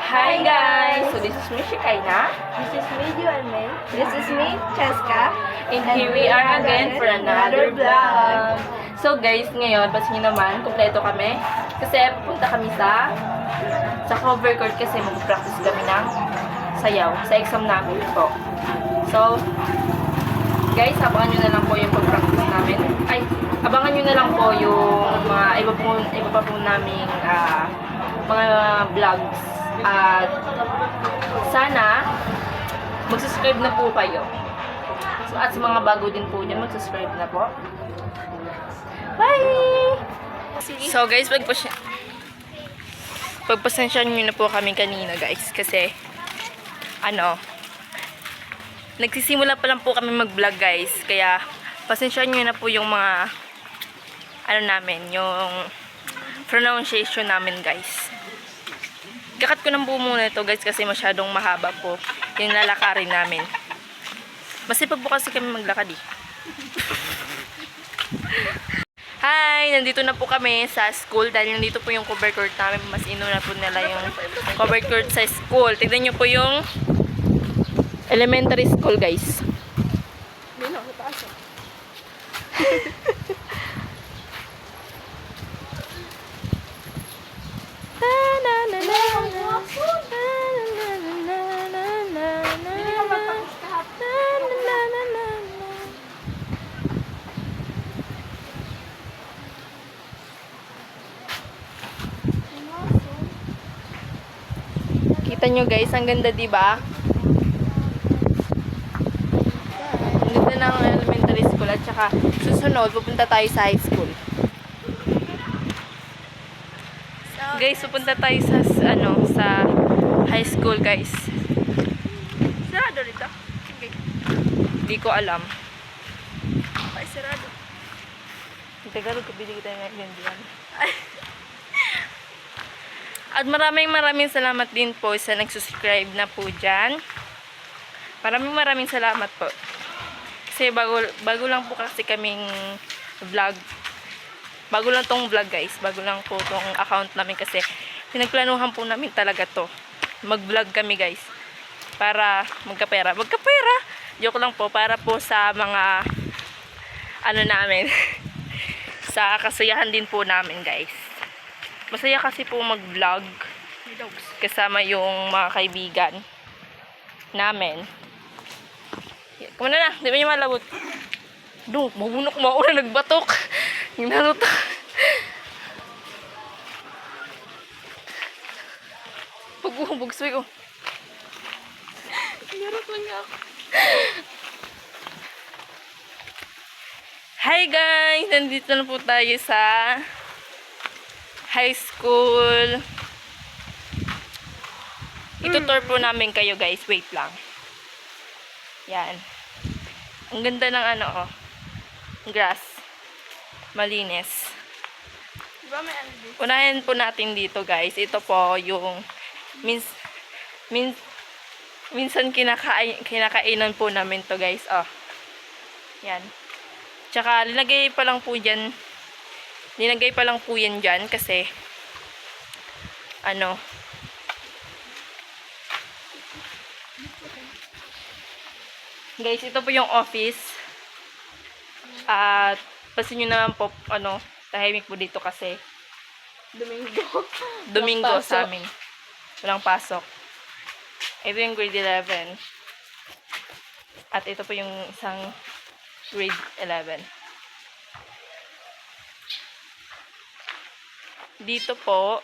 Hi guys! So this is me, Shikaina. This is me, Juanme. This is me, Cheska. And here we are again for another vlog. So guys, ngayon, pasin nyo naman, kumpleto kami. Kasi pupunta kami sa cover court kasi mag-practice kami ng sayaw. Sa exam namin po. So, guys, abangan nyo na lang po yung pag-practice namin. Ay, abangan nyo na lang po yung mga iba pa po naming mga vlogs. At sana mag-subscribe na po kayo. So, at sa mga bago din po dyan, mag-subscribe na po. Bye! So guys, pagpasensyahan nyo na po kami kanina guys. Kasi, nagsisimula pa lang po kami mag-vlog guys. Kaya, pasensyahan nyo na po yung mga, yung pronunciation namin guys. Kakat ko ng buo muna ito guys kasi masyadong mahaba po yung lalakarin namin. Masipag po kasi kami maglakad eh. Hi! Nandito na po kami sa school dahil nandito po yung cover court namin. Mas inuna po nila yung cover court sa school. Tignan nyo po yung elementary school guys. Nino, itaas. Kita nyo guys, ang ganda diba? Ang ganda ng elementary school at saka susunod, pupunta tayo sa high school. Guys, pupunta tayo sa high school guys. Sarado rito. Okay. Hindi ko alam. Ay, sarado. Tagalog, kabili kita ng ganyan. At maraming salamat din po sa nagsusubscribe na po dyan. Maraming salamat po. Kasi bago lang po kasi kaming vlog. Bago lang tong vlog guys. Bago lang po tong account namin kasi pinagplanuhan po namin talaga to. Mag-vlog kami guys. Para magkapera. Joke lang po. Para po sa mga namin. Sa kasiyahan din po namin guys. Masaya kasi po mag-vlog kasama yung mga kaibigan namin. Kumana na, di ba niya malabot? Doon, mabunok mo na nagbatok. Yung naruto. Pag-bugbugsoy ko. Narot lang niya ako. Hi guys! Nandito na po tayo sa high school. Itutour po namin kayo guys. Wait lang. Yan. Ang ganda ng grass. Malinis. Diba may ano dito? Unahin po natin dito guys. Ito po yung minsan kinakainan po namin to guys. Oh. Yan. Tsaka linagay pa lang po yan dyan kasi guys, ito po yung office. At pasin nyo naman po tahimik po dito kasi Domingo sa amin. Walang pasok. Ito yung grade 11. At ito po yung isang grade 11. Dito po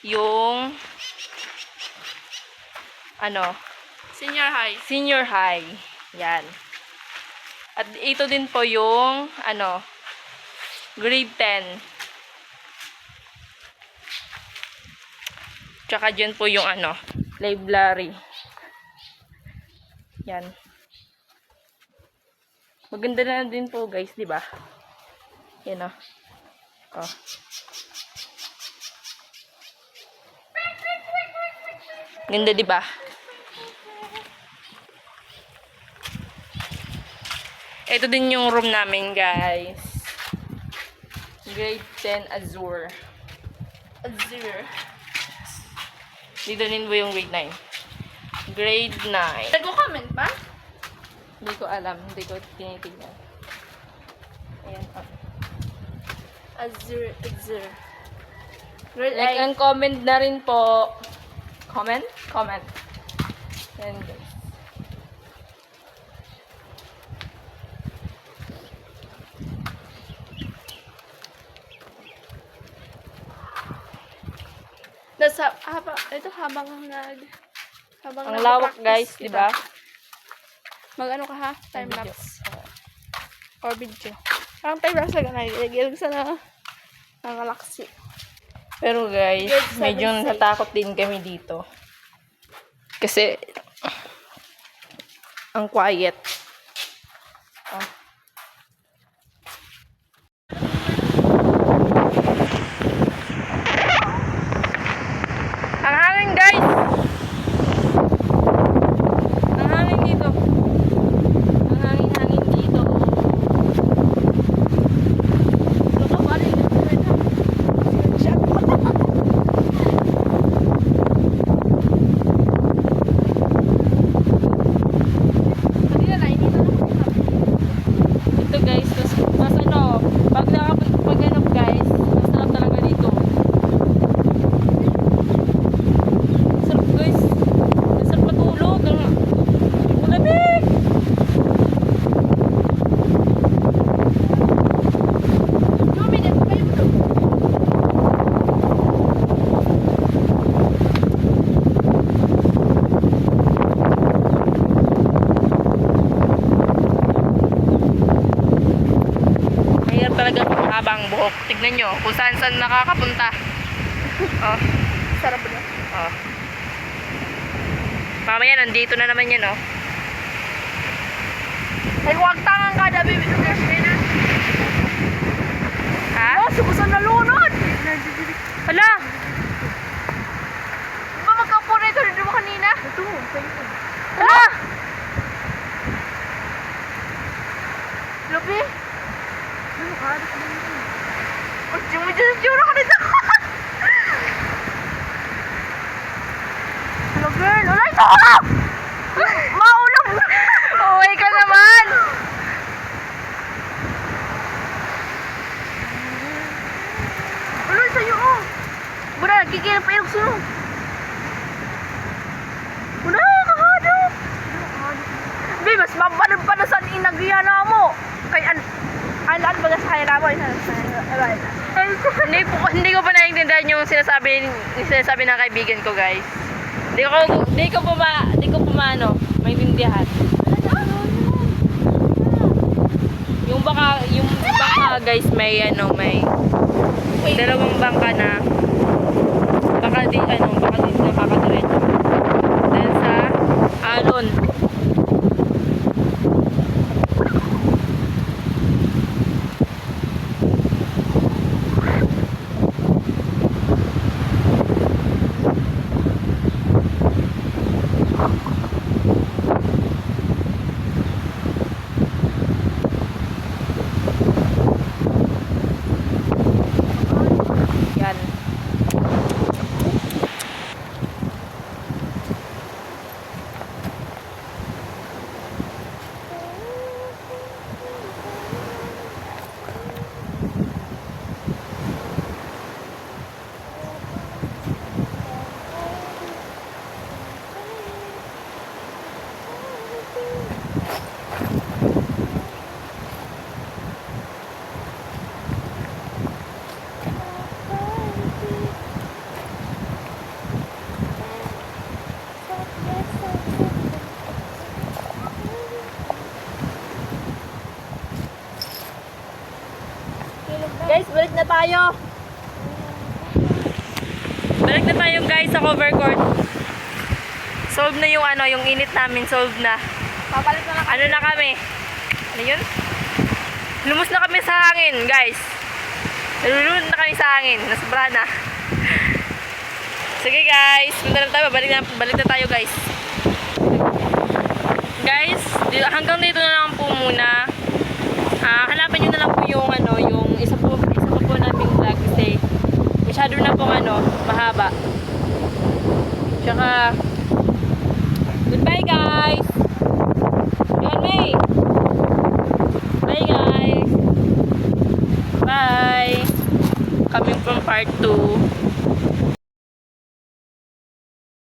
yung senior high. Yan. At ito din po yung grade 10. Tsaka dyan po yung library. Yan. Maganda na din po guys, di ba? Yan oh. Ganda, di ba? Ito din yung room namin, guys. Grade 10 Azure. Dito din po yung grade 9. Grade 9. Nagko-comment ba? Hindi ko alam. Hindi ko tinitignan. Ayan. Oh. Azur. Grade Like 8. and comment na rin po. Comment? Comment. Ayan guys. Habang Ang lawak guys, di ba? Mag-ano ka ha? Time Video. lapse. Or video. Parang time lapse na nagigilg sa na galaxy. Pero guys, Grade medyo 7 safe. natakot din kami dito. Kasi, ang quiet. Oh. Ang hangin guys! Ang hangin dito. Ang hangin dito. Ano ka ba rin? Kanina na, hindi na lang. Ito guys, mas ano, pag ano guys, mas sarap talaga dito. Sarap guys. Masarap matulog. Ang malamig. Luminit pa yung vlog. Mahirap talaga habang buhok. Tignan nyo kung saan saan nakakapunta. Oh, Sarap ba? oh. Mamaya nandito na naman yan oh. Ay, huwag tangang kada baby. Ha? Oh, subusan na lunod! Hala! Ba magkapunay ito rin mo kanina? Ito, sa'yo. Hala! Lupi? Ano ka? Ang tsura ka nito! Hello girl! Wala ito! Maulang! Uwi ka naman! Wala sa'yo oh! Bura, nagkikilap pa yung suno! Wala, kahadap! Be, mas mabalad pa na saan inagiyana mo! Kay an baga sa kaya mo? Hindi ko pa naiintindihan yung sinasabi ng kaibigan ko, guys. Hindi ko pa ano, maintindihan. Yung baka guys may dalawang bangka na baka di nakakadiretso. Dahil sa alon. Yan. Guys, balik na tayo! Balik na tayo guys sa cover court. Solve na yung yung init namin, solve na. Papalit na lang. Ano na kami? Ano yun? Lumos na kami sa hangin, guys. Nalulunod na kami sa hangin. Nasubra na. Sige guys, punta na tayo. Balik na tayo guys. Guys, hanggang dito na lang po muna. Hanapin nyo na lang po yung yung isa po naming vlog kasi masyado na pong mahaba. Tsaka, goodbye guys! John May! Bye guys! Bye! Coming from part 2.